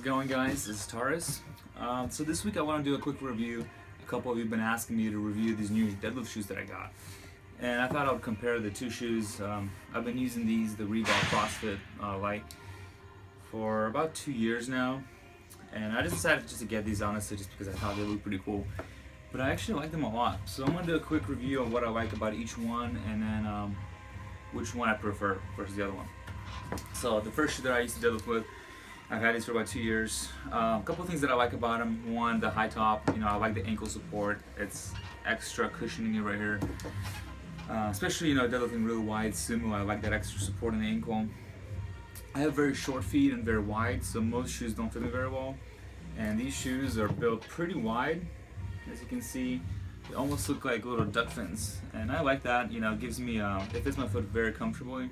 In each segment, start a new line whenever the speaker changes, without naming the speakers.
it going, guys? This is Taurus. So this week I want to do a quick review. A couple of you have been asking me to review these new deadlift shoes that I got, and I thought I would compare the two shoes. I've been using these, the reebok CrossFit Lite, for about 2 years now, and I just decided just to get these, honestly, just because I thought they looked pretty cool. But I actually like them a lot, so I'm going to do a quick review of what I like about each one, and then which one I prefer versus the other one. So the first shoe that I used to deadlift with, I've had these for about 2 years. A couple of things that I like about them. One, the high top. I like the ankle support. It's extra cushioning it right here. Especially, deadlifting really wide sumo, I like that extra support in the ankle. I have very short feet and very wide, so most shoes don't fit me very well. And these shoes are built pretty wide, as you can see. They almost look like little duck fins, and I like that. It gives me, it fits my foot very comfortably.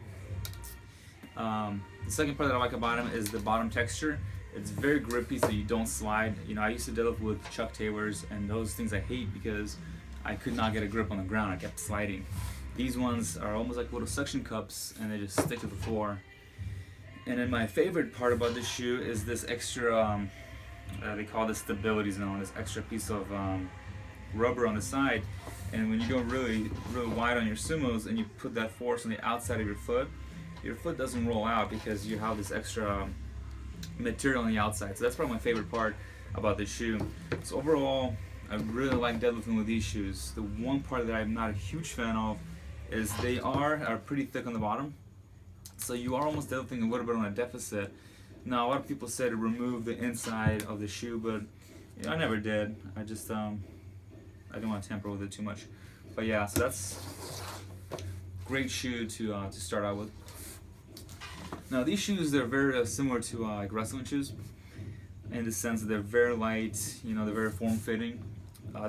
The second part that I like about them is the bottom texture. It's very grippy, so you don't slide. I used to deadlift with Chuck Taylors, and those things I hate because I could not get a grip on the ground. I kept sliding. These ones are almost like little suction cups, and they just stick to the floor. And then my favorite part about this shoe is this extra, they call this stability zone, this extra piece of rubber on the side. And when you go really, really wide on your sumos and you put that force on the outside of your foot doesn't roll out because you have this extra material on the outside. So that's probably my favorite part about this shoe. So overall, I really like deadlifting with these shoes. The one part that I'm not a huge fan of is they are pretty thick on the bottom. So you are almost deadlifting a little bit on a deficit. Now, a lot of people say to remove the inside of the shoe, but I never did. I just I didn't want to tamper with it too much. But yeah, so that's a great shoe to start out with. Now these shoes, they're very similar to like wrestling shoes, in the sense that they're very light. They're very form-fitting.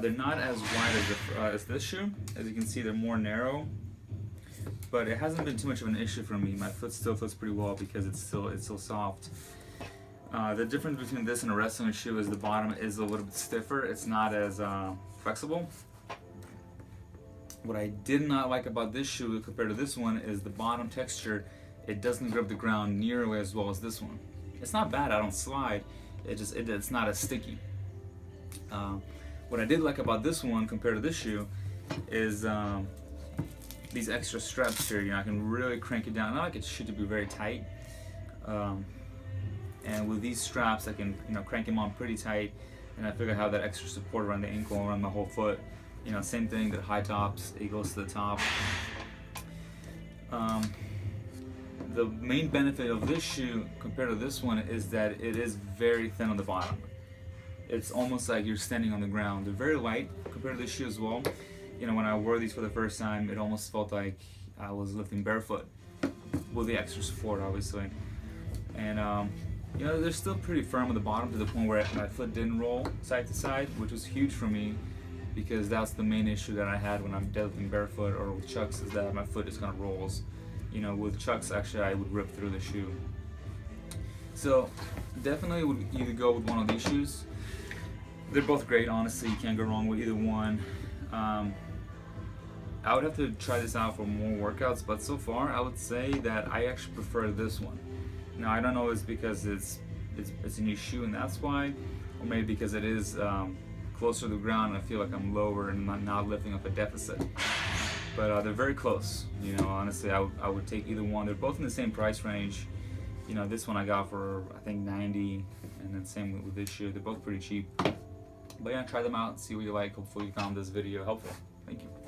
They're not as wide as this shoe. As you can see, they're more narrow. But it hasn't been too much of an issue for me. My foot still fits pretty well because it's still soft. The difference between this and a wrestling shoe is the bottom is a little bit stiffer. It's not as flexible. What I did not like about this shoe compared to this one is the bottom texture. It doesn't grip the ground nearly as well as this one. It's not bad, I don't slide. It's not as sticky. What I did like about this one compared to this shoe is these extra straps here. I can really crank it down. I like it shoe to be very tight. And with these straps, I can crank them on pretty tight, and I figure I have that extra support around the ankle, around my whole foot. Same thing, the high tops, it goes to the top. The main benefit of this shoe compared to this one is that it is very thin on the bottom. It's almost like you're standing on the ground. They're very light compared to this shoe as well. When I wore these for the first time, it almost felt like I was lifting barefoot with the extra support, obviously. And they're still pretty firm on the bottom to the point where my foot didn't roll side to side, which was huge for me because that's the main issue that I had when I'm deadlifting barefoot or with Chucks, is that my foot just kind of rolls. With Chucks, actually, I would rip through the shoe. So definitely would either go with one of these shoes. They're both great, honestly. You can't go wrong with either one. I would have to try this out for more workouts, but so far I would say that I actually prefer this one. Now, I don't know if it's because it's a new shoe and that's why, or maybe because it is closer to the ground and I feel like I'm lower and I'm not lifting up a deficit. But they're very close. Honestly, I would take either one. They're both in the same price range. This one I got for I think 90, and then same with this shoe. They're both pretty cheap. But yeah, try them out, see what you like. Hopefully you found this video helpful. Thank you.